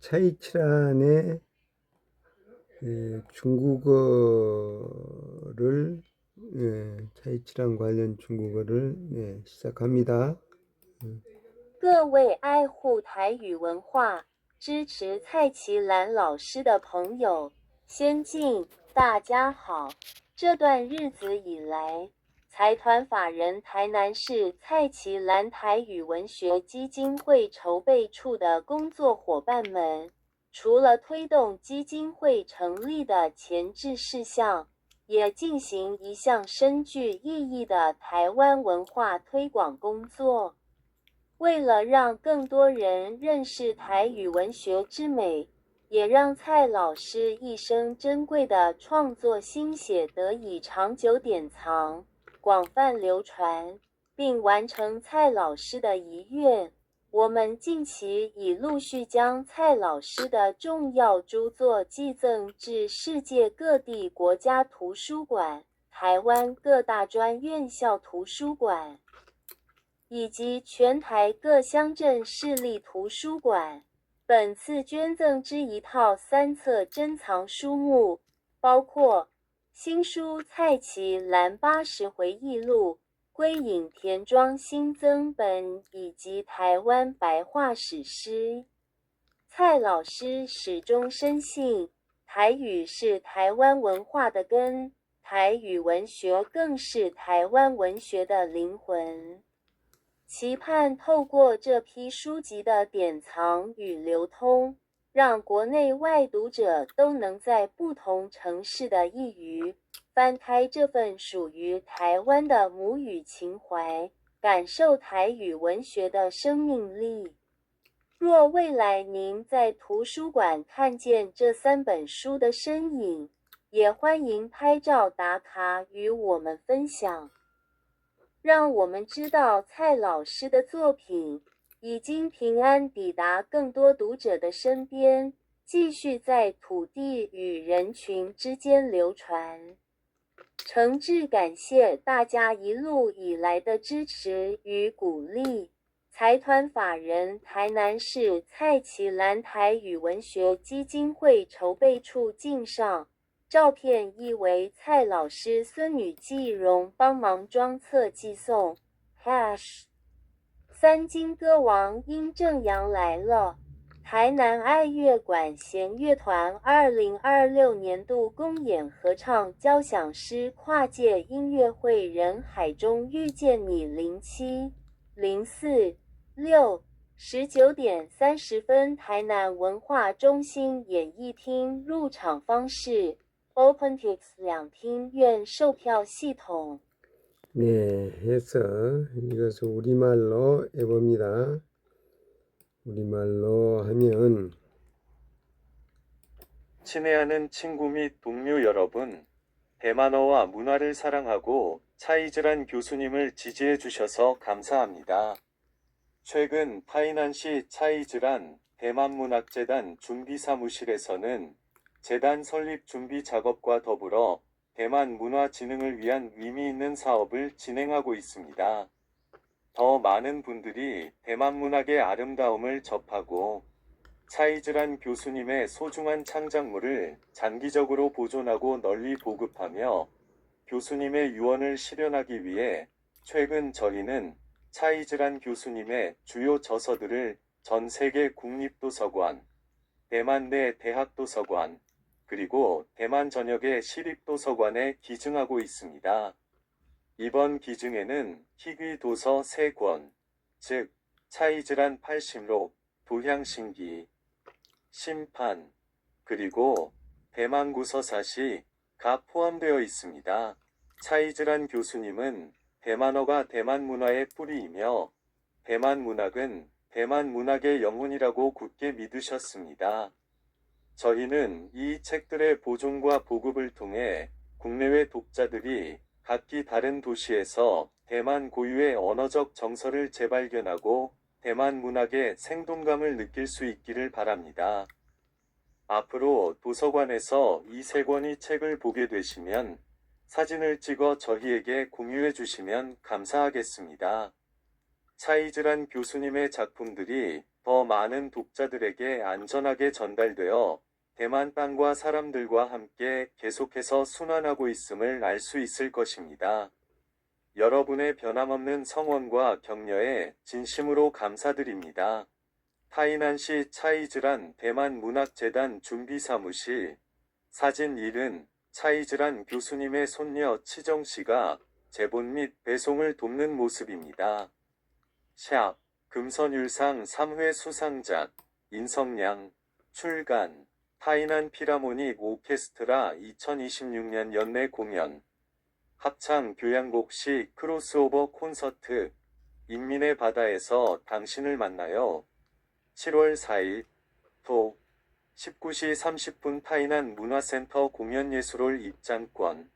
차이치란의 중국어를 차이치란 관련 중국어를 시작합니다. 各位爱护台语文化、支持蔡奇兰老师的朋友、先进，大家好。这段日子以来，财团法人台南市蔡奇兰台语文学基金会筹备处的工作伙伴们，除了推动基金会成立的前置事项，也进行一项深具意义的台湾文化推广工作。为了让更多人认识台语文学之美，也让蔡老师一生珍贵的创作心血得以长久典藏、广泛流传，并完成蔡老师的遗愿，我们近期已陆续将蔡老师的重要著作寄赠至世界各地国家图书馆、台湾各大专院校图书馆，以及全台各乡镇市立图书馆。本次捐赠之一套3册珍藏书目，包括新书《蔡奇兰80回忆录》、归隐田庄新增本以及台湾白话史诗。蔡老师始终深信，台语是台湾文化的根，台语文学更是台湾文学的灵魂。期盼透过这批书籍的典藏与流通，让国内外读者都能在不同城市的一隅，翻开这份属于台湾的母语情怀，感受台语文学的生命力。若未来您在图书馆看见这3本书的身影，也欢迎拍照打卡与我们分享。让我们知道蔡老师的作品已经平安抵达更多读者的身边，继续在土地与人群之间流传。诚挚感谢大家一路以来的支持与鼓励。财团法人台南市蔡奇兰台语文学基金会筹备处敬上。照片亦为蔡老师孙女季荣帮忙装册寄送。三金歌王殷正阳来了！台南爱乐馆弦乐团2026年度公演合唱交响诗跨界音乐会人海中遇见你07、04、6。19点30分，台南文化中心演艺厅入场方式。OpenTix 2厅院售票系统。 해서 이것을 우리말로 해봅니다. 우리말로 하면 친애하는 친구 및 동료 여러분, 대만어와 문화를 사랑하고 차이즈란 교수님을 지지해 주셔서 감사합니다. 최근 타이난시 차이즈란 대만문학재단 준비사무실에서는 재단 설립 준비 작업과 더불어 대만 문화 진흥을 위한 의미 있는 사업을 진행하고 있습니다. 더 많은 분들이 대만 문학의 아름다움을 접하고 차이즈란 교수님의 소중한 창작물을 장기적으로 보존하고 널리 보급하며 교수님의 유언을 실현하기 위해 최근 저희는 차이즈란 교수님의 주요 저서들을 전 세계 국립도서관, 대만 내 대학도서관, 그리고 대만 전역의 시립도서관에 기증하고 있습니다. 이번 기증에는 희귀 도서 3권, 즉 차이즈란 80록, 도향신기, 심판, 그리고 대만구서사시가 포함되어 있습니다. 차이즈란 교수님은 대만어가 대만 문화의 뿌리이며 대만 문학은 대만 문학의 영혼이라고 굳게 믿으셨습니다. 저희는 이 책들의 보존과 보급을 통해 국내외 독자들이 각기 다른 도시에서 대만 고유의 언어적 정서를 재발견하고 대만 문학의 생동감을 느낄 수 있기를 바랍니다. 앞으로 도서관에서 이 3권의 책을 보게 되시면 사진을 찍어 저희에게 공유해 주시면 감사하겠습니다. 차이즈란 교수님의 작품들이 더 많은 독자들에게 안전하게 전달되어 대만 땅과 사람들과 함께 계속해서 순환하고 있음을 알 수 있을 것입니다. 여러분의 변함없는 성원과 격려에 진심으로 감사드립니다. 타이난시 차이즈란 대만문학재단 준비사무실. 사진 1은 차이즈란 교수님의 손녀 치정씨가 제본 및 배송을 돕는 모습입니다. 샵 금선율상 3회 수상작 인성양 출간 타이난 피라모닉 오케스트라 2026년 연내 공연 합창 교향곡식 크로스오버 콘서트 인민의 바다에서 당신을 만나요. 7월 4일 토 19시 30분 타이난 문화센터 공연예술홀 입장권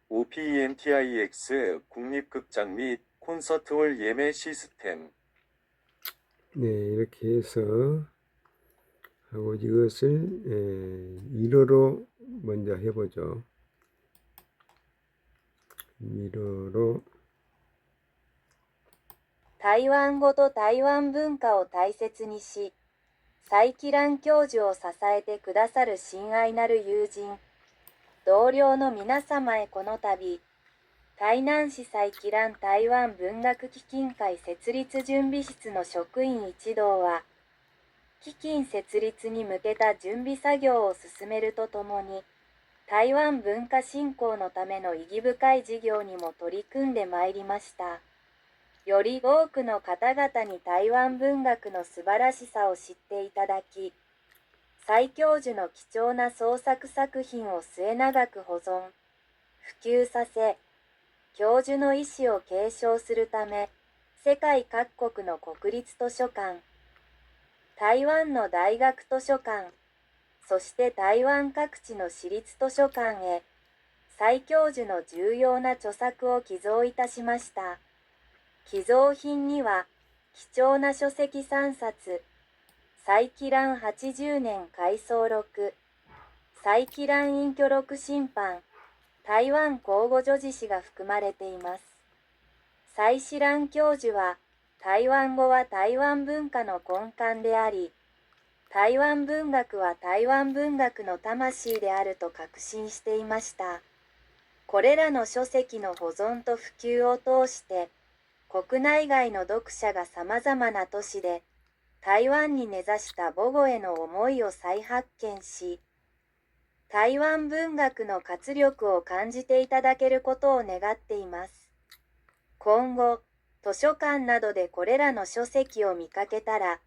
OPENTIX 국립극장 및 콘서트홀 예매 시스템. 네, 이렇게 해서 하고 이것을 1어로 먼저 해보죠. 1어로 台湾語と台湾文化を大切にし、佐伯蘭教授を支えてくださる親愛なる友人、同僚の皆様へこの度、台南市佐伯蘭台湾文学基金会設立準備室の職員一同は、基金設立に向けた準備作業を進めるとともに、台湾文化振興のための意義深い事業にも取り組んでまいりました。より多くの方々に台湾文学の素晴らしさを知っていただき、蔡教授の貴重な創作作品を末永く保存、普及させ、教授の意思を継承するため、世界各国の国立図書館、台湾の大学図書館、そして台湾各地の私立図書館へ、蔡教授の重要な著作を寄贈いたしました。寄贈品には、貴重な書籍3冊、蔡奇蘭80年回想録、蔡奇蘭隠居録審判、台湾口語助辞詩が含まれています。蔡志蘭教授は、台湾語は台湾文化の根幹であり、台湾文学は台湾文学の魂であると確信していました。これらの書籍の保存と普及を通して、国内外の読者がさまざまな都市で、台湾に根ざした母語への思いを再発見し、台湾文学の活力を感じていただけることを願っています。今後、図書館などでこれらの書籍を見かけたら、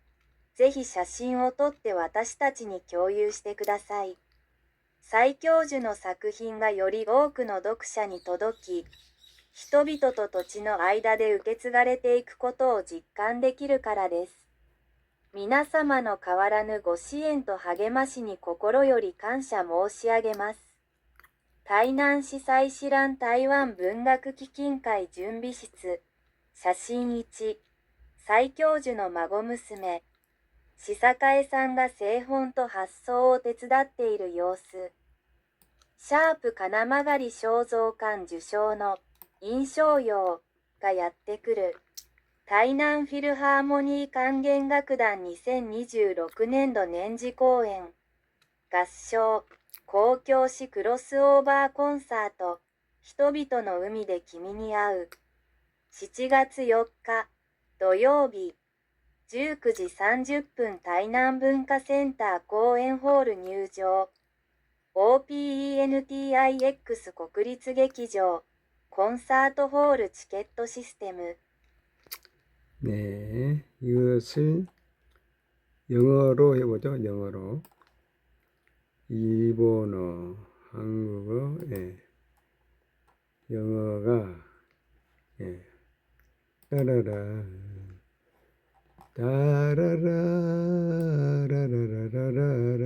ぜひ写真を撮って私たちに共有してください。蔡教授の作品がより多くの読者に届き、人々と土地の間で受け継がれていくことを実感できるからです。皆様の変わらぬご支援と励ましに心より感謝申し上げます。台南市蔡志蘭台湾文学基金会準備室、写真1、蔡教授の孫娘、志栄さんが製本と発送を手伝っている様子。シャープ金曲肖像館受賞の印象陽がやってくる。台南フィルハーモニー管弦楽団2026年度年次公演。合唱、交響詩クロスオーバーコンサート。人々の海で君に会う。7月4日、土曜日。19時30分台南文化センター公演ホール入場。OPENTIX 国立劇場。コンサートホールチケットシステム。 네, 이것을 영어로 해보죠. 영어로. 일본어, 한국어, 영어가, 따라라, 따라라, 라라라라라라,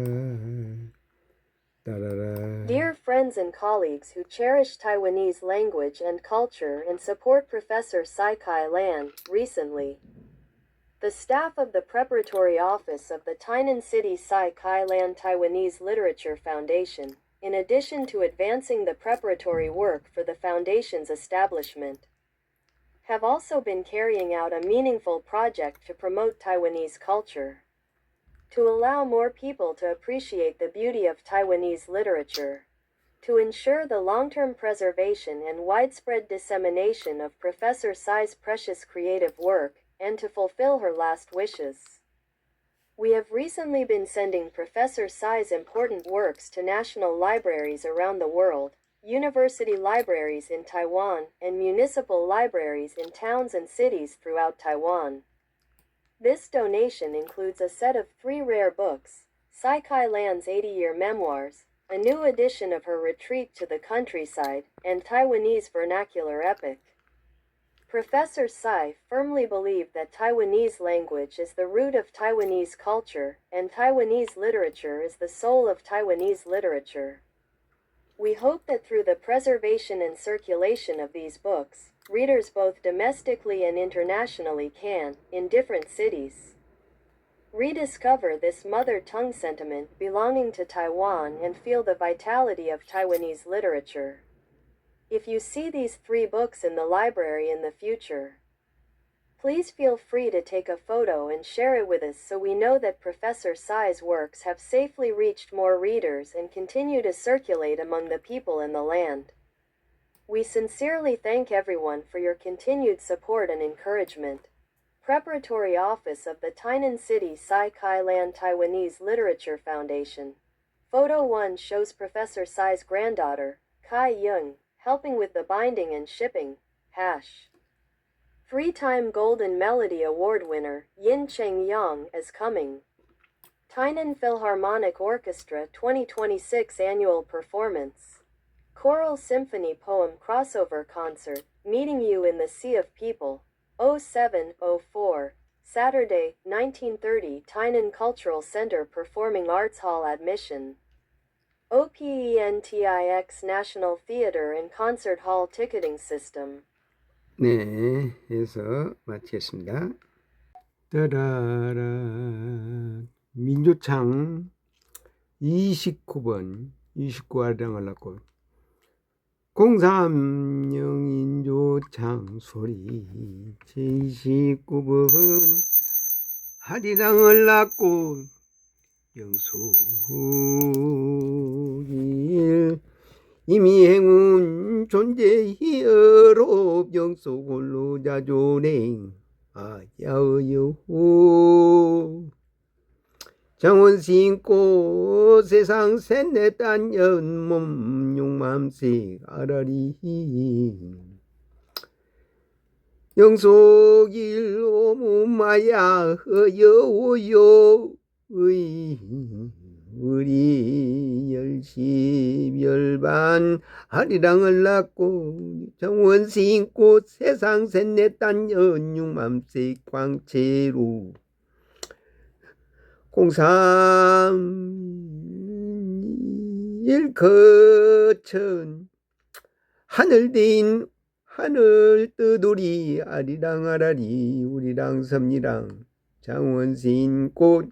따라라. Dear friends and colleagues who cherish Taiwanese language and culture and support Professor Sai-Kai Lan, recently, the staff of the Preparatory Office of the Tainan City Sai-Kai Lan Taiwanese Literature Foundation, in addition to advancing the preparatory work for the foundation's establishment, have also been carrying out a meaningful project to promote Taiwanese culture, to allow more people to appreciate the beauty of Taiwanese literature, to ensure the long-term preservation and widespread dissemination of Professor Tsai's precious creative work, and to fulfill her last wishes. We have recently been sending Professor Tsai's important works to national libraries around the world, university libraries in Taiwan, and municipal libraries in towns and cities throughout Taiwan. This donation includes a set of 3 rare books, Tsai Kai-lan's 80-year memoirs, a new edition of her Retreat to the Countryside, and Taiwanese vernacular epic. Professor Tsai firmly believed that Taiwanese language is the root of Taiwanese culture, and Taiwanese literature is the soul of Taiwanese literature. We hope that through the preservation and circulation of these books, readers both domestically and internationally can, in different cities, rediscover this mother tongue sentiment belonging to Taiwan and feel the vitality of Taiwanese literature. If you see these 3 books in the library in the future, please feel free to take a photo and share it with us so we know that Professor Tsai's works have safely reached more readers and continue to circulate among the people in the land. We sincerely thank everyone for your continued support and encouragement. Preparatory Office of the Tainan City Tsai Kai-lan Taiwanese Literature Foundation. Photo 1 shows Professor Tsai's granddaughter, Kai Yung, helping with the binding and shipping. # 3-time Golden Melody Award winner, Yin Cheng Yang, as coming. Tainan Philharmonic Orchestra 2026 Annual Performance. Choral Symphony Poem Crossover Concert, Meeting You in the Sea of People. 0704, Saturday, 1930 Tainan Cultural Center Performing Arts Hall admission. OPENTIX National Theater and Concert Hall Ticketing System. 네, 해서 마치겠습니다. 따라라 민조창 29번 29화장을 낳고 03영인조창 소리 제29번 하리랑을 낳고 영숙일 이미 행운 존재히어로 영속홀로 자존행 아야여호 정원 신고 세상 셋넷 단연 몸 용맘색 아라리 영속일 오무마야 여오요 우리 열십열반 하리랑을 낳고 정원 신고 세상 셋넷 단연 용맘색 광채로 03일 거천 하늘 딘 하늘 뜨돌이 아리랑 아라리 우리랑 섭리랑 장원신꽃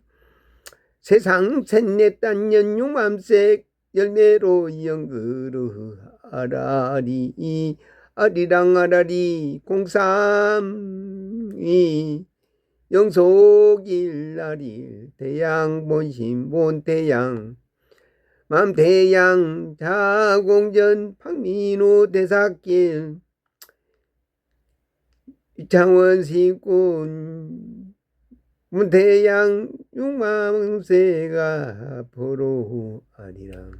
세상 셋넷 단연 용맘색 열매로 영그르 아라리 아리랑 아라리 03이 영속일날일 태양 본심 본태양 맘태양 자공전 박민우 대사길 장원시군 문태양 육망세가 보로 아니라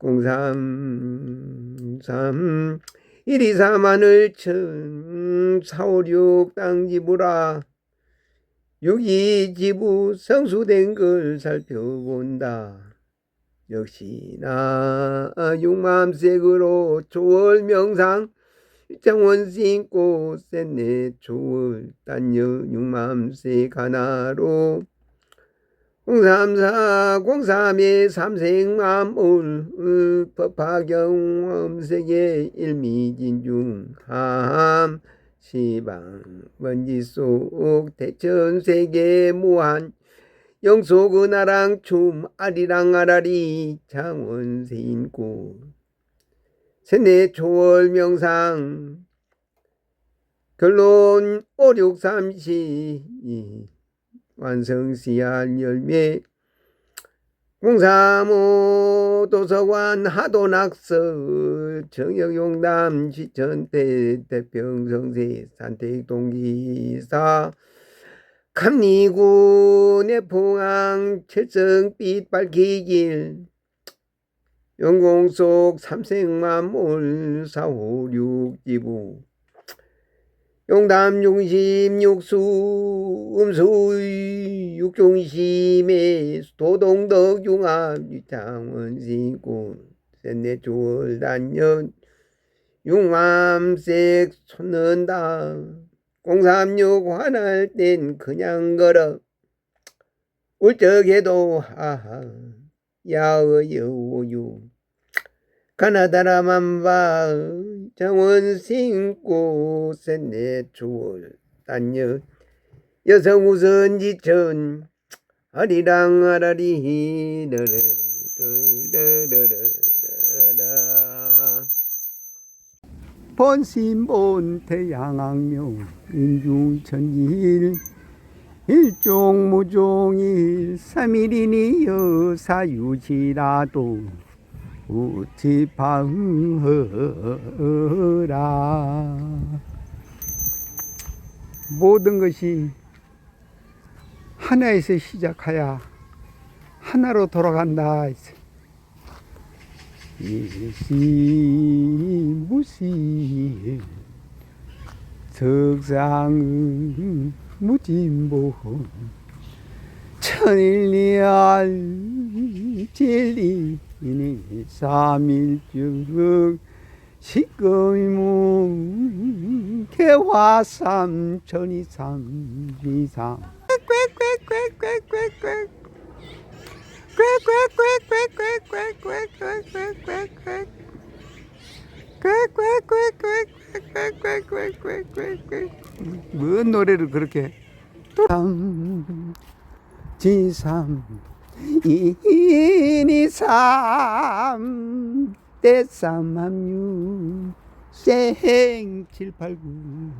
033 124만을 천 456 땅지부라 62지부 성수된 걸 살펴본다. 역시나 육맘색으로 초월 명상 장원 신고 셋넷 초월 단여 육맘색 하나로 034 03의 삼색만물 법화경 음색의 일미진중 함 시방 먼지 속 대천세계 무한 영속은하랑 춤 아리랑 아라리 장원세인고 셋넷 초월 명상 결론 5, 6, 3, 시 완성시할 열매 공사모 도서관 하도낙서 정영용담 시천대 대평성세 산택동기사 감리군의 봉황 철성빛 밝히길 영공속 삼생만물 4, 5, 6지부 용담 중심 육수 음수 육중심의 도동덕 융합 유창원 신군 샌내 주월 단연 융암색 솟는다 036 화날 땐 그냥 걸어 울적해도 하하 야어여우유 가나다라만 봐 정원 신고 샌내 주월 단연 여성 우선 지천 아리랑 아라리 러러러러러러러 본심본 태양악명 인중천일 일종무종일 3일이니여 사유지라도 우치방허라 모든 것이 하나에서 시작하여 하나로 돌아간다. 일시무시 석상은 무진본 천일리알 진리니 삼일즉 식금문 개화삼 천이삼 비삼 뭔 노래를 그렇게 지삼 이니삼 대삼함유 생 789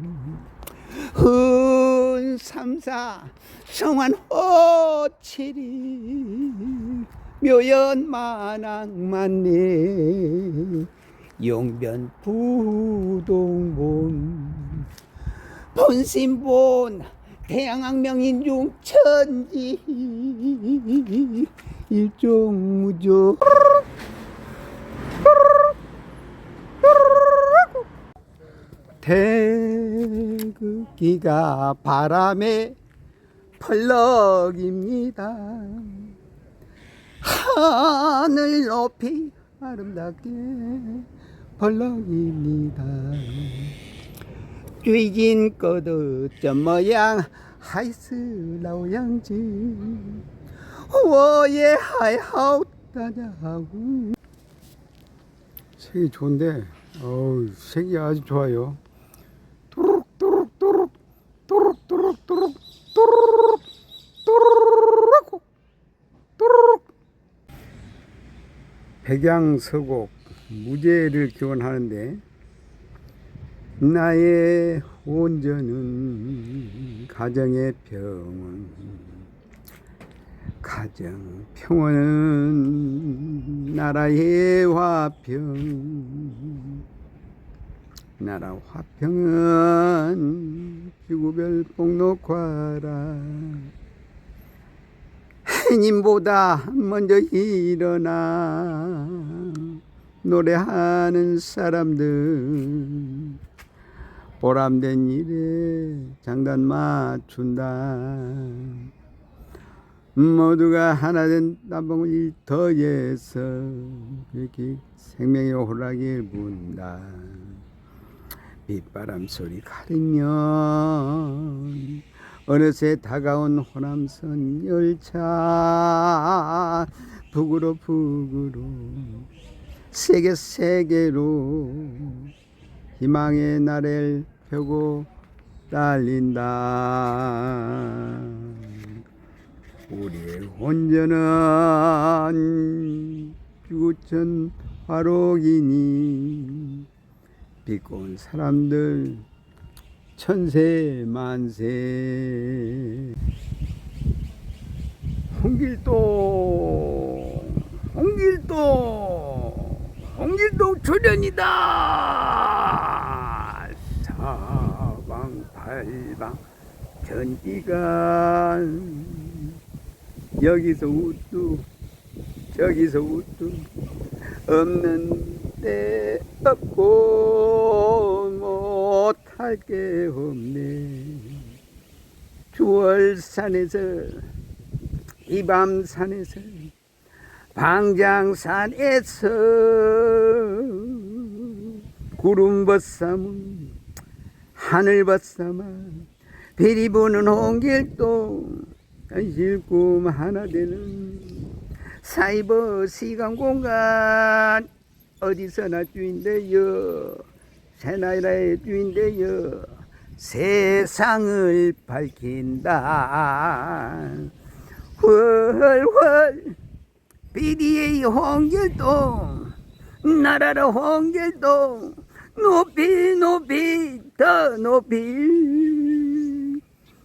훈삼사 성환 호칠이 묘연만왕만내 용변 부동본 본심본 태양악명인중 천지 일종무조 태극기가 바람에 펄럭입니다. 하늘 높이 아름답게 펄럭입니다. 쥐진 거듭점 모양 하이스 라오양지 워예 하이하우 따자하우 색이 좋은데 색이 아주 좋아요. 또룩 또룩 또룩 또룩 또룩 또룩 또룩 또룩 또룩 백양서곡 무죄를 기원하는데 나의 온전은 가정의 평온 가정 평온은 나라의 화평 나라 화평은 지구별 복록화라 해님보다 먼저 일어나 노래하는 사람들 보람된 일에 장단 맞춘다 모두가 하나된 땀방울 더해서 이렇게 생명의 호락을 분다 빗바람 소리 가르면 어느새 다가온 호남선 열차 북으로 세계로 희망의 나래를 펴고 달린다 우리의 온전한 주천 화록이니 비꼬은 사람들 천세 만세. 홍길동 출연이다. 사방팔방 전기간, 여기서 우뚝 저기서 우뚝, 없는 데 없고 못할 게 없네. 주월산에서 이밤산에서 방장산에서 구름벗삼은 하늘벗삼아 비리 부는 홍길동 실꿈 하나 되는 사이버 시간 공간 어디서나 주인되여 새나라의 주인되여 세상을 밝힌다. 훨훨 비리의 홍길동, 나라라 홍길동, 높이 높이 더 높이,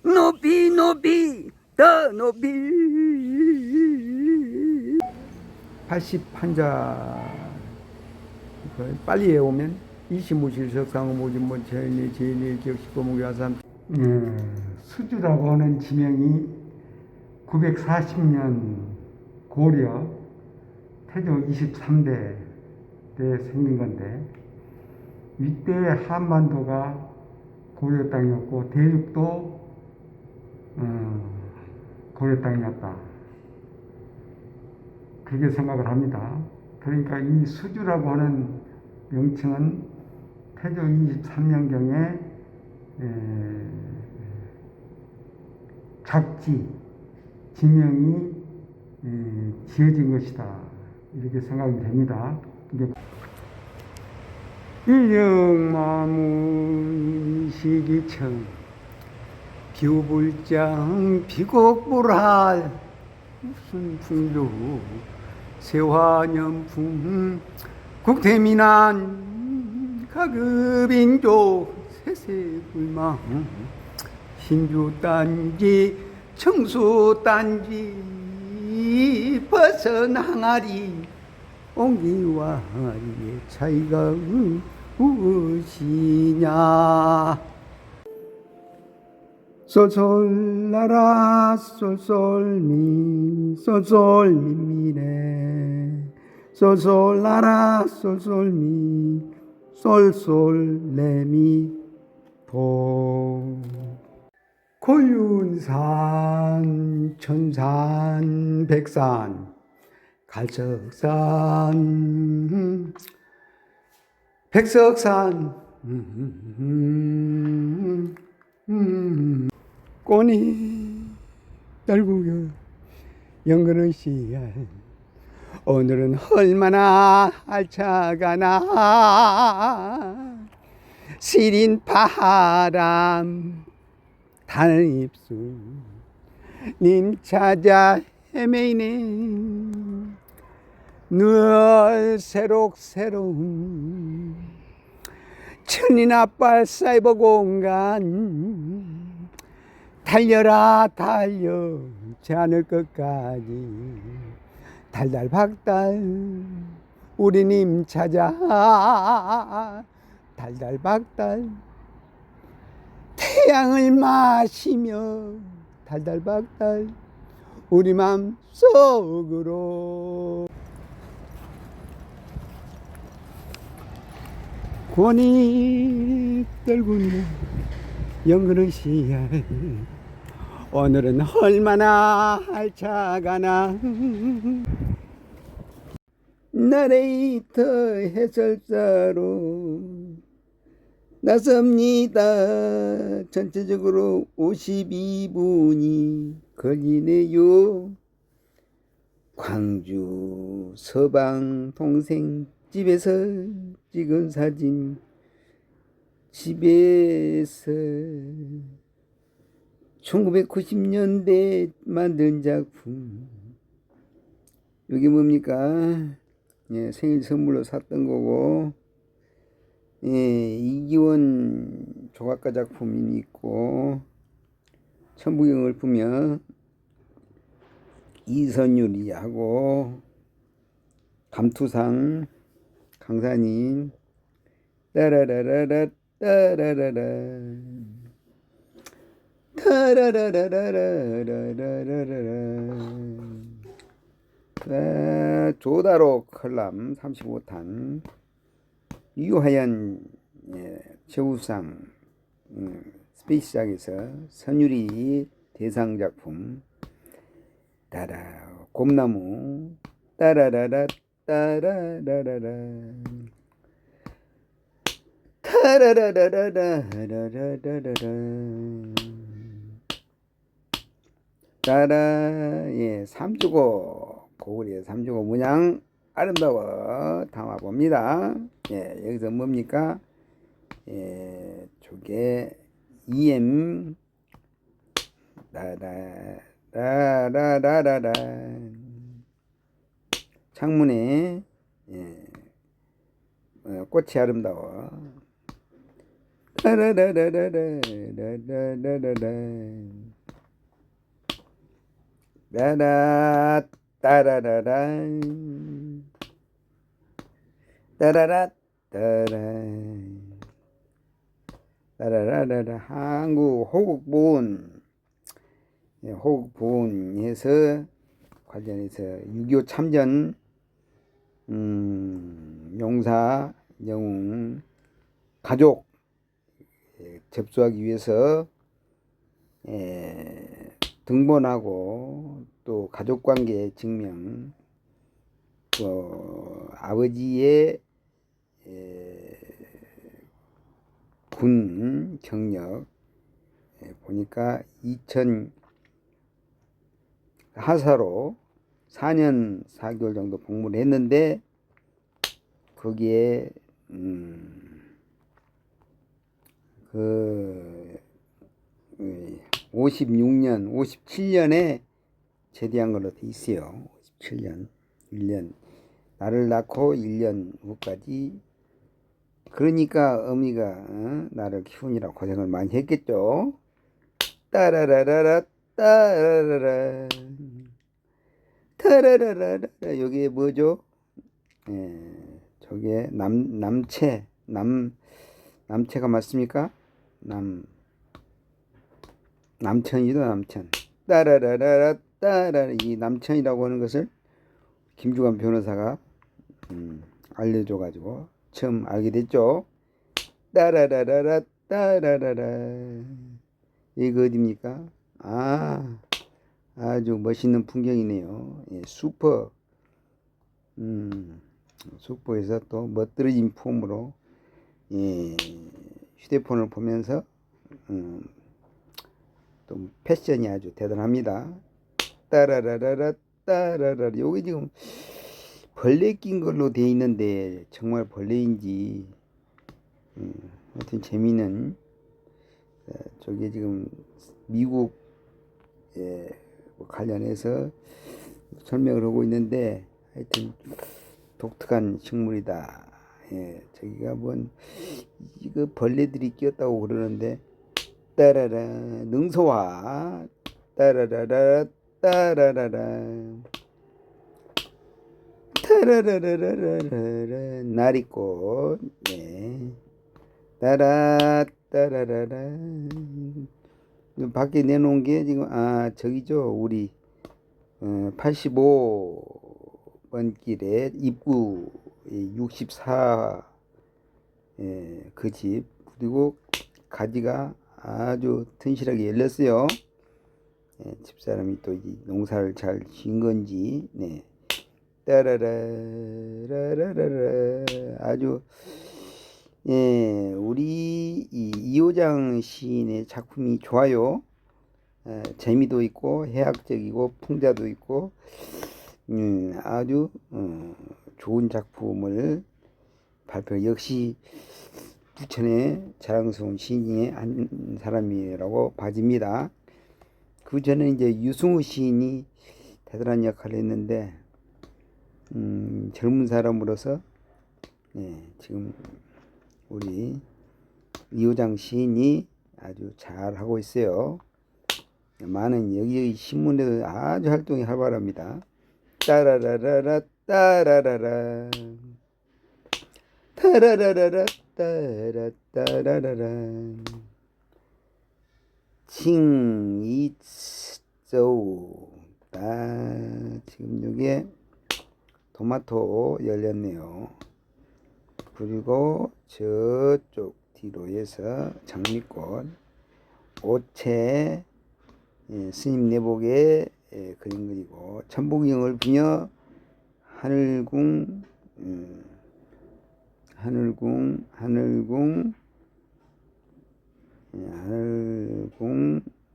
높이 높이 더 높이. 81자 빨리 해오면 이시무실 석상무진문 천리 제일 기억식고무교화산. 수주라고 하는 지명이 940년 고려 태조 23대 때 생긴 건데, 이때 한반도가 고려 땅이었고 대륙도 고려 땅이었다, 그렇게 생각을 합니다. 그러니까 이 수주라고 하는 명칭은 태조 23년경에 작지 지명이 지어진 것이다, 이렇게 생각이 됩니다. 일령마문 시기청 비우불장 비곡불할 무슨 풍류 세화년풍 국태민안 가급인조 세세불망 신주단지 청수단지 벗은 항아리 옹기와 항아리의 차이가 무엇이냐. 쏠쏠라라 쏠쏠미 쏠쏠미미네 쏠쏠라라 쏠쏠미 쏠쏠레미 도. 고윤산 천산 백산 갈석산 백석산 꽃이 떨구겨 연그는 씨알 오늘은 얼마나 알차가나 시린 바람 타는 입술 님 찾아 헤매이네. 늘 새록새로운 천인앞발 사이버 공간 달려라 달려 지 않을 것까지 달달박달 우리님 찾아 달달박달 태양을 마시며 달달박달 우리 맘속으로. 권이 떨구니 연그는 씨알 오늘은 얼마나 알차가나. 나레이터 해설사로 나섭니다. 전체적으로 52분이 걸리네요. 광주 서방 동생 집에서 찍은 사진, 집에서 1990년대 만든 작품. 이게 뭡니까? 예, 생일 선물로 샀던 거고, 이기원 조각가 작품이 있고, 천부경을 보면 이선율이하고 감투상 강산인 따라라라라 따라라라 타라라라라라라라라 조다로 컬럼 35탄 유하연 최우상 스페이스작에서 선율이 대상 작품 따라 곰나무 따라라라 따라라라라 타라라라라라라라라라 따라 삼주곡 고구려의 삼주곡 문양 아름다워 담아봅니다. 여기서 뭡니까? 조개 EM 라라라라라라 창문에 꽃이 아름다워 라라라라라라라라라라 라라 따라라라 따라라 따라 따라라라라 한국 호국보훈에서 관련해서 6.25 참전 용사 영웅 가족 접수하기 위해서 등본하고 또 가족관계 증명 또 아버지의 군 경력 보니까 2000 하사로 4년 4개월 정도 복무를 했는데 거기에 그 56년 57년에 제대한 걸로 돼 있어요. 57년 1년 나를 낳고 1년 후까지 그러니까 어미가 나를 키우느라 고생을 많이 했겠죠. 따라라라라 따라라라 타라라라라 여기에 뭐죠? 저게 남체가 맞습니까? 남천이도 남천 따라라라라 따라라 이 남천이라고 하는 것을 김주관 변호사가 알려줘 가지고 처음 알게 됐죠. 따라라라라 따라라라 이거 어디입니까? 아주 멋있는 풍경이네요. 슈퍼에서 또 멋들어진 폼으로 휴대폰을 보면서 또 패션이 아주 대단합니다. 따라라라라 따라라라 여기 지금 벌레 낀 걸로 돼 있는데 정말 벌레인지 하여튼 재미있는 저게 지금 미국 관련해서 설명을 하고 있는데 하여튼 독특한 식물이다. 저기가 뭔 이거 벌레들이 끼었다고 그러는데 따라라 능소화 따라라라 따라라라 타라라라라라 나리꽃 따라 따라라라 밖에 내놓은 게 지금 저기죠 우리 85번 길에 입구 64 그 집 그리고 가지가 아주 튼실하게 열렸어요. 집사람이 또 농사를 잘 지은 건지 따라라라라라라 아주 우리 이호장 시인의 작품이 좋아요. 재미도 있고 해학적이고 풍자도 있고 아주 좋은 작품을 발표 역시 부천의 자랑스러운 시인의 한 사람이라고 봐집니다. 그 전에 이제 유승우 시인이 대단한 역할을 했는데 젊은 사람으로서 지금 우리 이호장 시인이 아주 잘 하고 있어요. 많은 여기 신문에도 아주 활동이 활발합니다. 따라라라라 따라라라 따라라라라 따라따라라라 칭이츠오 지금 여기에 토마토 열렸네요. 그리고 저쪽 뒤로 해서 장미꽃, 오채, 스님 내복에 그림 그리고 천복경을 부며 하늘궁, 하늘궁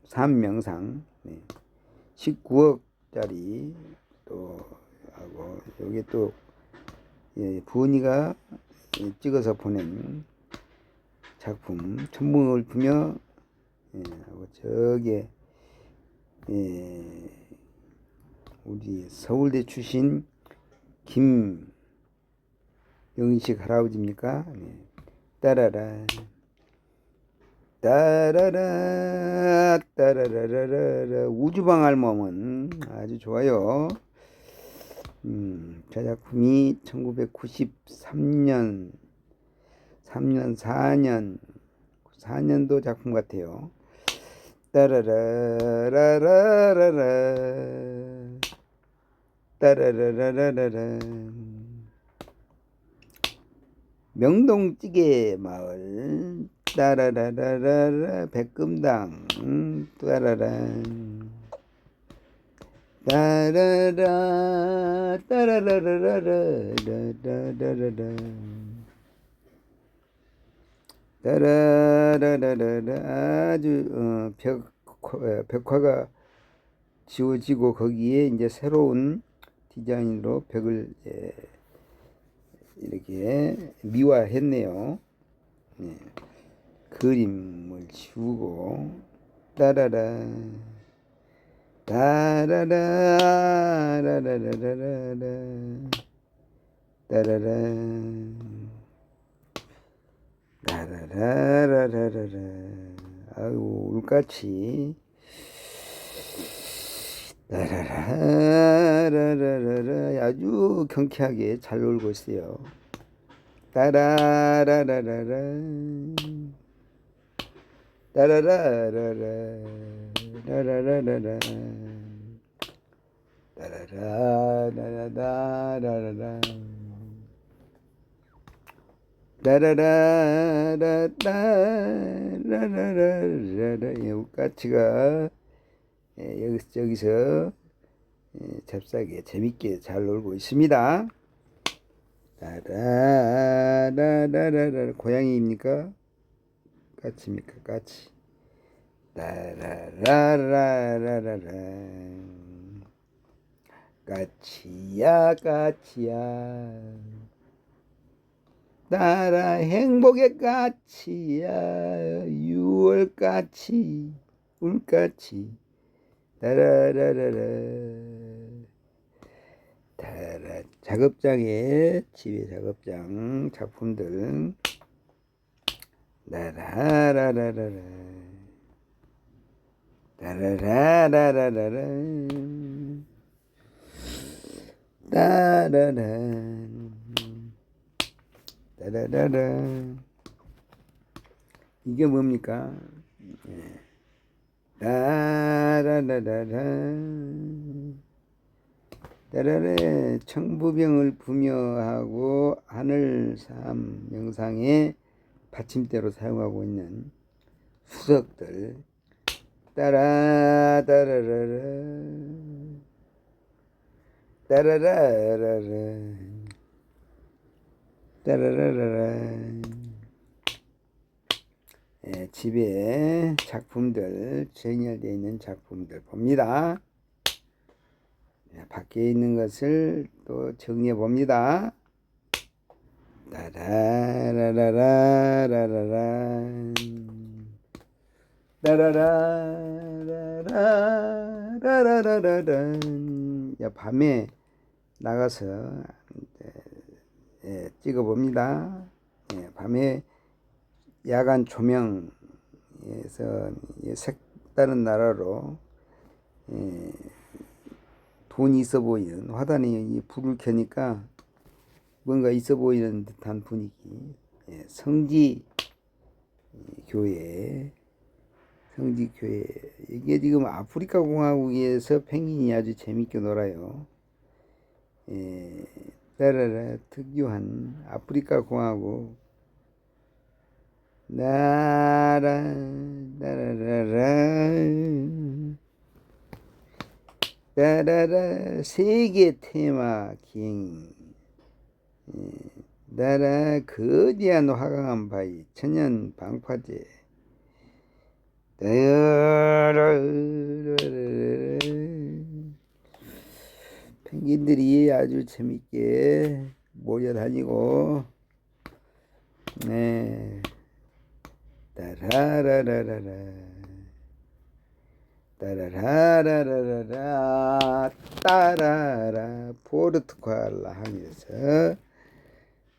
삼명상 19억짜리 또 하고 여기 또 부은이가 찍어서 보낸 작품 천봉을 부며 하고 저기 우리 서울대 출신 김영식 할아버지입니까? 따라라 따라라 따라라라라 우주방알 몸은 아주 좋아요. 저 작품이 1993년 4년도 작품 같아요. 따라라라라라라 따라라라라라 명동찌개 마을 따라라라라라 백금당 따라라 따라라 따라라라라라라라라 따라라라라라 아주 벽화가 지워지고 거기에 이제 새로운 디자인으로 벽을 이렇게 미화했네요. 그림을 지우고 따라라 따라라라라라라라 따라라 라라라라라라 아이고 울같이 라라라라라라 아주 경쾌하게 잘 놀고 있어요. 따라라라라라 따라라라라 라라라라라 따라라라라라라라 라라라라라라라라 울까치가 여기서 잽싸게 재밌게 잘 놀고 있습니다. 라라라라라라 고양이입니까? 까치입니까? 까치. 라라라라라라 까치야 까치야 나라 행복의 까치야 6월 까치 울까치 라라라라라 작업장에 집에 작업장 작품들 라라라라라라 라라라라라라 따라라 따라라라 이게 뭡니까? 라라라라라 따라라 청부병을 부여하고 하늘삼 명상의 받침대로 사용하고 있는 수석들 따라 따라라라 따라라라라 따라라라라 집에 작품들 정렬되어 있는 작품들 봅니다. 밖에 있는 것을 또 정리해 봅니다. 따라라라라라라라 따라라라라라라라 밤에 나가서 찍어 봅니다. 밤에 야간 조명에서 색다른 나라로 돈이 있어 보이는 화단에 이 불을 켜니까 뭔가 있어 보이는 듯한 분위기. 성지 교회, 성지 교회. 이게 지금 아프리카 공화국에서 펭귄이 아주 재밌게 놀아요. 따라라 특유한 아프리카 공화국. 나라 나라라라 따라라 세계 테마 기행. 나라 거대한 화강암 바위 천연 방파제. 펭귄들이 아주 재밌게 모여다니고, 네, 따라라라라라, 따라라라라라, 따라라, 포르투갈라 하면서,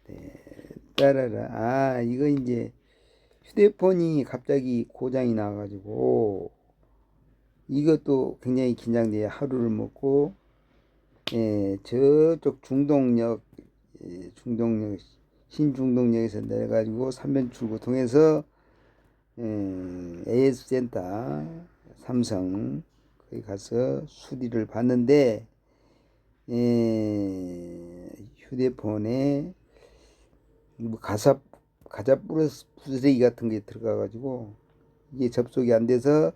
네, 따라라. 이거 이제 휴대폰이 갑자기 고장이 나가지고 이것도 굉장히 긴장돼요. 하루를 먹고 저쪽 중동역 신중동역에서 내려가지고 삼변출구 통해서 AS센터 삼성 거기 가서 수리를 받는데 휴대폰에 뭐 가사 부스러기 같은 게 들어가가지고 이게 접속이 안 돼서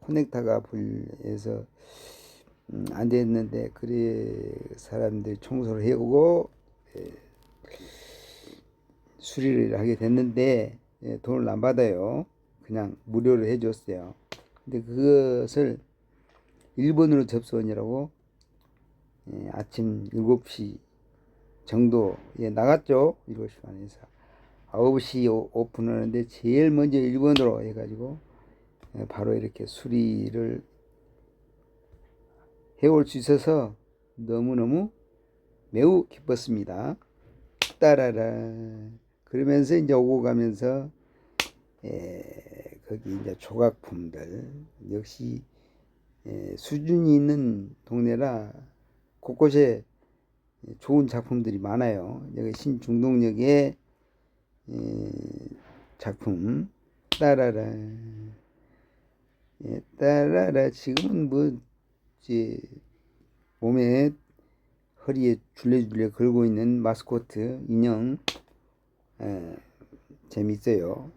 커넥터가 불해서 안 됐는데, 그래 사람들이 청소를 해오고 수리를 하게 됐는데 돈을 안 받아요. 그냥 무료로 해줬어요. 근데 그것을 일본으로 접선이라고 아침 7시 정도에 나갔죠. 7시 반에서 9시 오픈하는데 제일 먼저 일본으로 해가지고 바로 이렇게 수리를 해올 수 있어서 너무너무 매우 기뻤습니다. 따라라. 그러면서 이제 오고 가면서 거기 이제 조각품들 역시 수준이 있는 동네라 곳곳에 좋은 작품들이 많아요. 여기 신중동역에 작품 따라라. 따라라. 지금은 뭐 이제 몸에 허리에 줄레줄레 걸고 있는 마스코트 인형 재밌어요.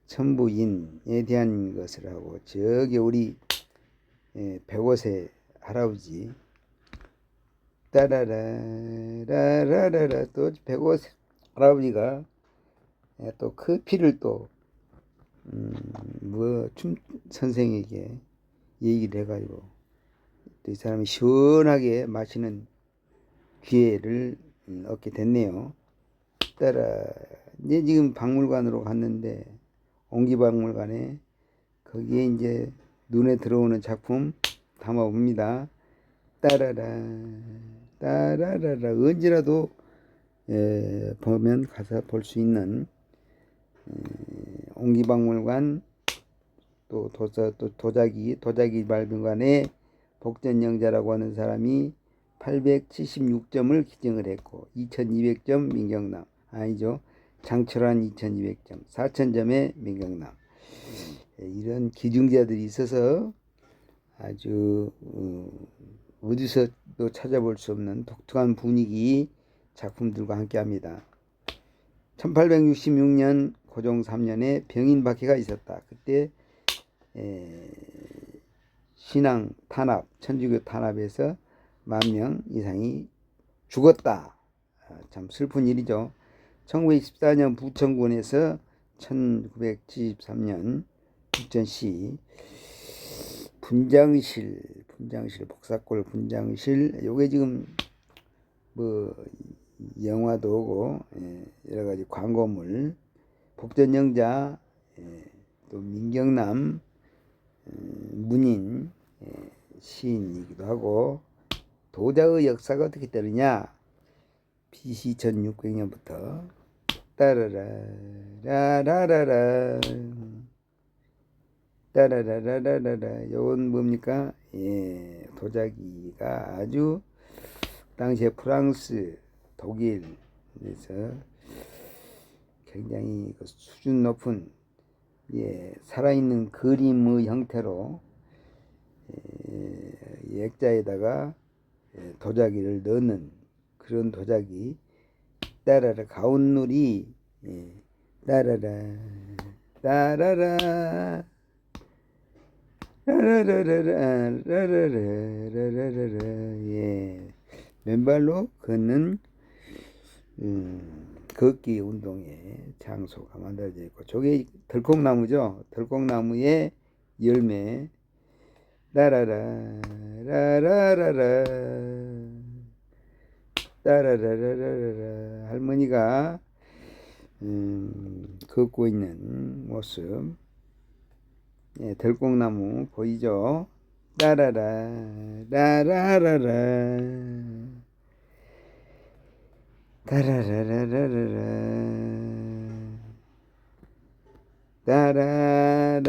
천부인에 대한 것을 하고, 저기 우리 105세 할아버지 따라라라라라. 또 105세 할아버지가 또 커피를 또 뭐 춤 선생에게 얘기를 해가지고 또 이 사람이 시원하게 마시는 기회를 얻게 됐네요. 따라 이제 지금 박물관으로 갔는데, 옹기박물관에 거기에 이제 눈에 들어오는 작품 담아봅니다. 따라라 따라라라. 언제라도 보면 가서 볼 수 있는 옹기박물관, 또 도자기 박물관에 복전영자라고 하는 사람이 876점을 기증을 했고 2200점 민경남, 아니죠, 장철환 2200점, 4000점의 민경남. 이런 기증자들이 있어서 아주 어디서도 찾아볼 수 없는 독특한 분위기 작품들과 함께합니다. 1866년 고종 3년에 병인박해가 있었다. 그때 신앙 탄압, 천주교 탄압에서 10,000명 이상이 죽었다. 참 슬픈 일이죠. 1914년 부천군에서 1973년 부천시 분장실 복사골 분장실, 요게 지금 뭐 영화도 오고 여러 가지 광고물, 복전영자, 또 민경남 문인 시인이기도 하고, 도자의 역사가 어떻게 되느냐. BC 1600년부터 따라라 라라라라 따라라라라라. 요건 뭡니까? 예, 도자기가 아주 당시에 프랑스, 독일에서 굉장히 그 수준 높은, 예, 살아있는 그림의 형태로 액자에다가 도자기를 넣는 그런 도자기. 따라라 가온누리. 예, 따라라 따라라 라라라라라 라라라라라라. 예, 맨발로 걷는 걷기 운동의 장소가 만들어져 있고, 저게 들콩나무죠. 들콩나무의 열매. 라라라 라라라라 따라라라라라. 할머니가 걷고 있는 모습. 예, 들콩나무 보이죠? 따라라 라라라라 따라라라라라 따라라라라라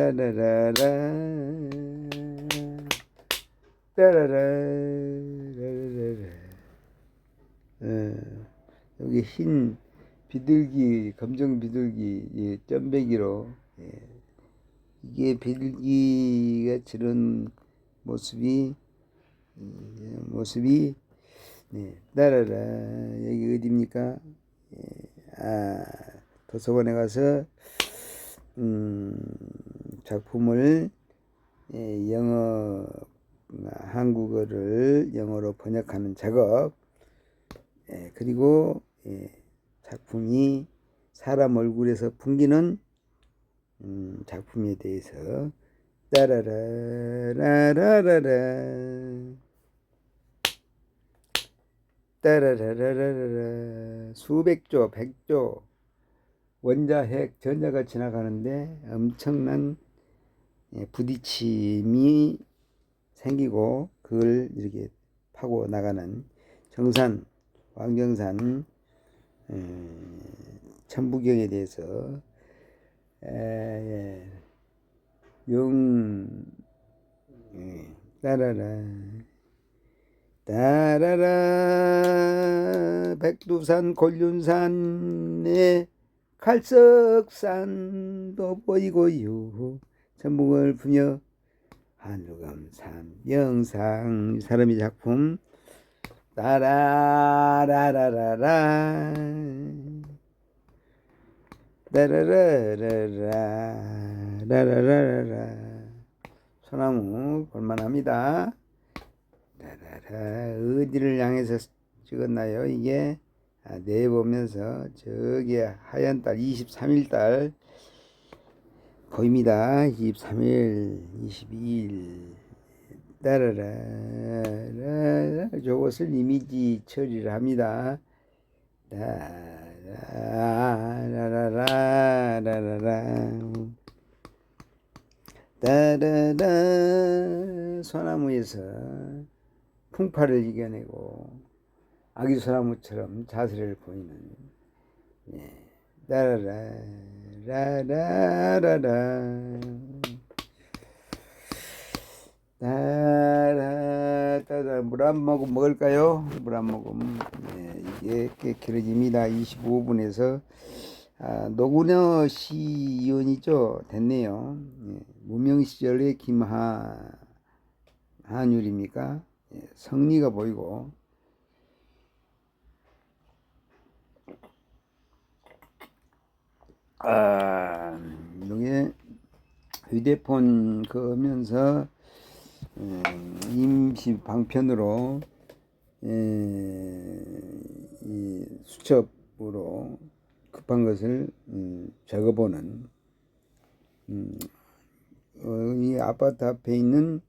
따라라라라라. 여기 흰 비둘기, 검정 비둘기, 예, 점배기로, 예, 이게 비둘기가 저런 모습이, 네, 따라라. 여기 어디입니까? 예, 도서관에 가서 작품을, 예, 한국어를 영어로 번역하는 작업. 예, 그리고, 예, 작품이 사람 얼굴에서 풍기는 작품에 대해서 따라라라라라라 따라라라라라. 수백조, 백조 원자핵 전자가 지나가는데 엄청난, 예, 부딪힘이 생기고 그걸 이렇게 파고 나가는 정산, 왕정산 천부경에 대해서 따라라 따라라. 백두산 곤륜산에 칼석산도 보이고요. 천북을 부며 한루감산 영상. 사람의 작품. 따라라라라라 따라라라라 라라라라라. 소나무 볼만합니다. 따라라. 어디를 향해서 찍었나요? 이게 내보면서 저기 하얀 달 23일 달 보입니다. 23일 22일 따라라. 저것을 이미지 처리를 합니다. 라라라라라라 따라라. 소나무에서 풍파를 이겨내고 아기 소나무처럼 자세를 보이는, 예, 따라라 라라라라 따라. 물 한 모금 먹을까요? 물 한 모금. 예, 이게 꽤 길어집니다. 25분에서. 노구녀 시연이죠. 됐네요. 예, 무명 시절의 한율입니까? 예, 성리가 보이고. 이게 휴대폰 그면서 임시 방편으로, 이 수첩으로 급한 것을 적어보는, 이 아파트 앞에 있는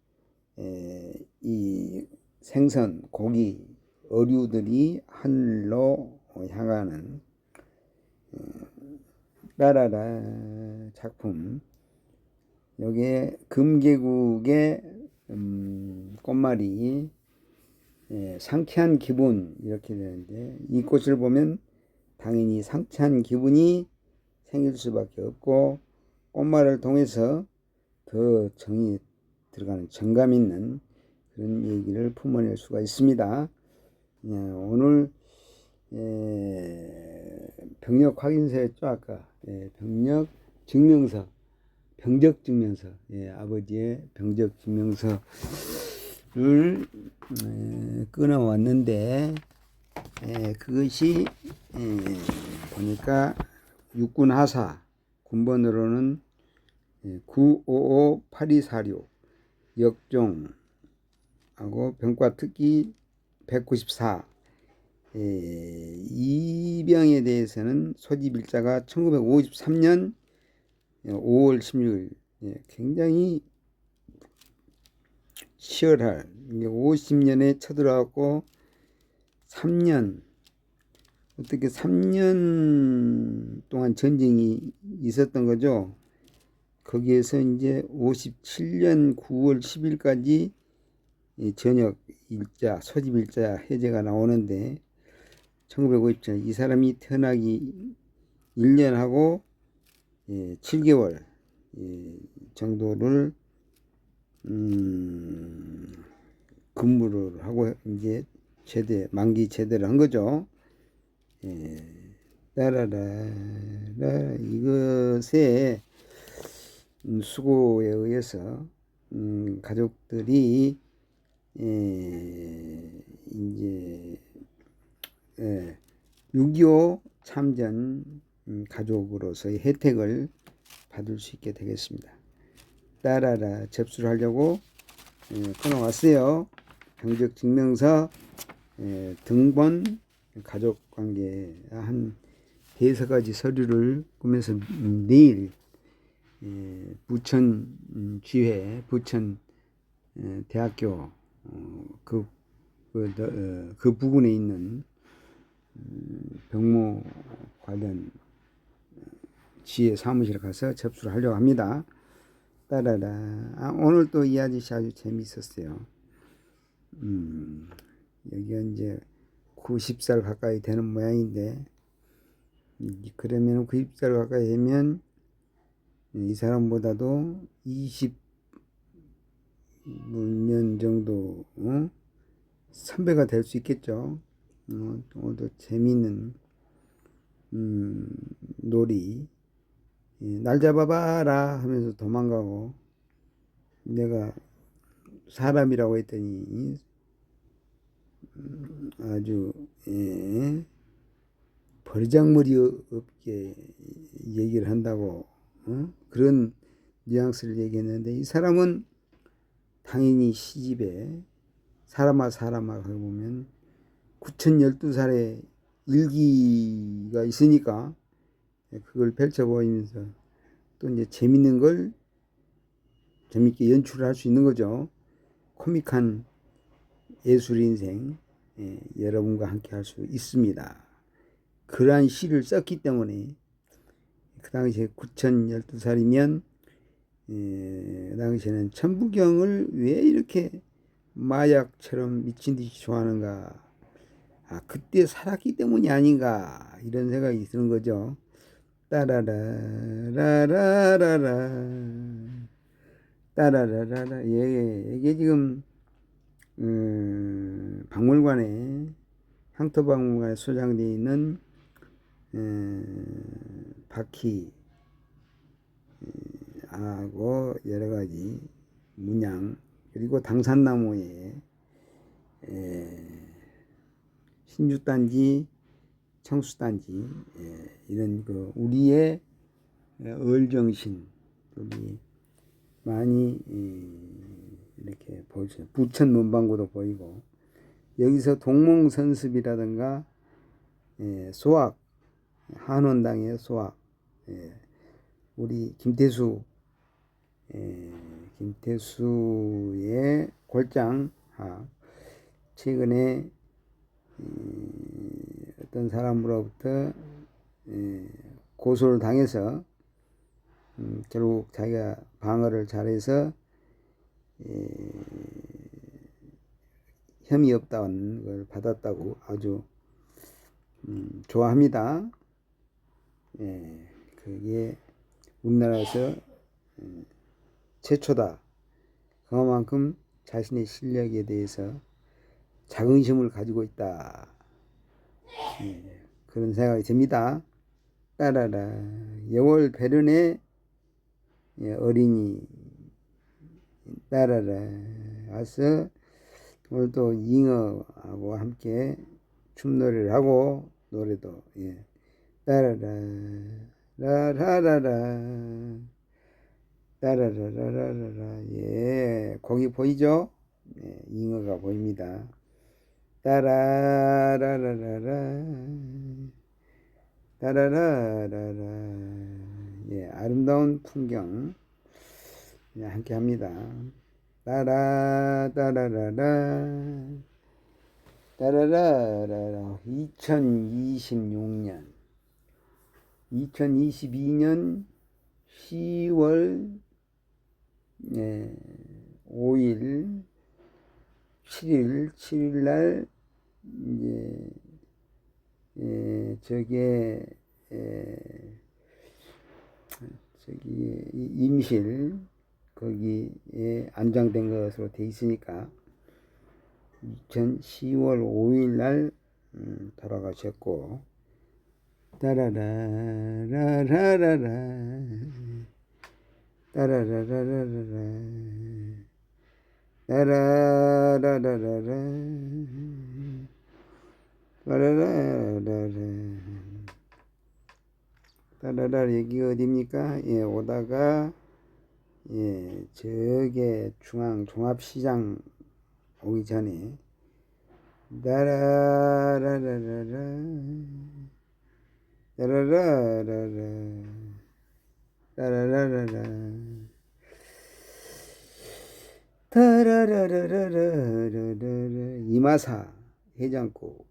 이 생선, 고기, 어류들이 하늘로 향하는 따라라 작품. 여기에 금계국의 꽃말이, 예, 상쾌한 기분 이렇게 되는데, 이 꽃을 보면 당연히 상쾌한 기분이 생길 수밖에 없고 꽃말을 통해서 더 정이 들어가는 정감 있는 그런 얘기를 품어낼 수가 있습니다. 오늘 병력 확인서였죠. 아까 병력 증명서, 병적 증명서, 아버지의 병적 증명서를 끊어왔는데 그것이 보니까 육군 하사 군번으로는 9558246 역종하고 병과 특기 194 이 병에 대해서는 소집일자가 1953년 5월 16일 굉장히 치열할 50년에 쳐들어왔고 3년 어떻게 3년 동안 전쟁이 있었던 거죠. 거기에서 이제 57년 9월 10일까지 전역 일자, 소집 일자 해제가 나오는데 1957년 이 사람이 태어나기 1년하고 7개월 정도를 근무를 하고 이제 만기 제대를 한 거죠. 따라라 이것에 수고에 의해서 가족들이 이제 6.25 참전 가족으로서의 혜택을 받을 수 있게 되겠습니다. 따라라 접수를 하려고 끊어왔어요. 병적 증명서, 등본, 가족관계 한 대여섯 가지 서류를 꾸며서 내일 부천 지회, 부천 대학교 그 부근에 있는 병무 관련 지회 사무실에 가서 접수를 하려고 합니다. 따라라. 오늘 또 이 아저씨 아주 재미있었어요. 여기가 이제 90살 가까이 되는 모양인데, 그러면 90살 가까이 되면 이 사람보다도 20년 정도 선배가 될 수 있겠죠. 오늘도 재미있는 놀이. 날 잡아봐라 하면서 도망가고, 내가 사람이라고 했더니 아주 버리장머리 없게 얘기를 한다고 그런 뉘앙스를 얘기했는데, 이 사람은 당연히 시집에 사람아 하고 보면 9,012살의 일기가 있으니까 그걸 펼쳐보이면서 또 이제 재밌는 걸 재밌게 연출을 할 수 있는 거죠. 코믹한 예술 인생 여러분과 함께 할 수 있습니다. 그러한 시를 썼기 때문에 그 당시에 9,012살이면 그 당시에는 천부경을 왜 이렇게 마약처럼 미친 듯이 좋아하는가. 그때 살았기 때문이 아닌가 이런 생각이 드는 거죠. 따라라라라 이게 지금 향토박물관에 소장되어 있는 바퀴하고 여러 가지 문양, 그리고 당산나무에 신주단지, 청수단지 이런 그 우리의 얼정신들이 많이 이렇게 보이죠. 부천 문방구도 보이고, 여기서 동몽선습이라든가 소학, 한원당의 소학, 우리 김태수의 골장학, 최근에 어떤 사람으로부터 고소를 당해서 결국 자기가 방어를 잘해서 혐의 없다는 걸 받았다고 아주 좋아합니다. 예, 그게 우리나라에서 최초다. 그만큼 자신의 실력에 대해서 자긍심을 가지고 있다. 예, 그런 생각이 듭니다. 따라라 여월 배련의 어린이 따라라 와서 오늘도 잉어하고 함께 춤노래를 하고 노래도 따라라 라라라라 따라라라라라 거기 보이죠? 잉어가 보입니다. 따라라라라라 따라라라라 아름다운 풍경 함께 합니다. 따라 따라라라 따라라라라 2022년 10월 5일 7일 날 저기 임실 거기에 안장된 것으로 돼 있으니까 10월 5일 날 돌아가셨고 따라라라라라 따라라라라라 따라라라라라 따라라라라 따라라 여기 어디입니까? 오다가 저게 중앙 종합시장 오기 전에 따라라라라라 따라라라라 따라라라라 따라라라라라라 이마사 해장국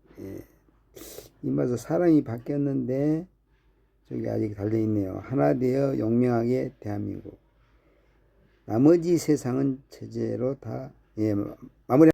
이마사 사람이 바뀌었는데 저기 아직 달려있네요. 하나 되어 용맹하게 대한민국 나머지 세상은 체제로 다 마무리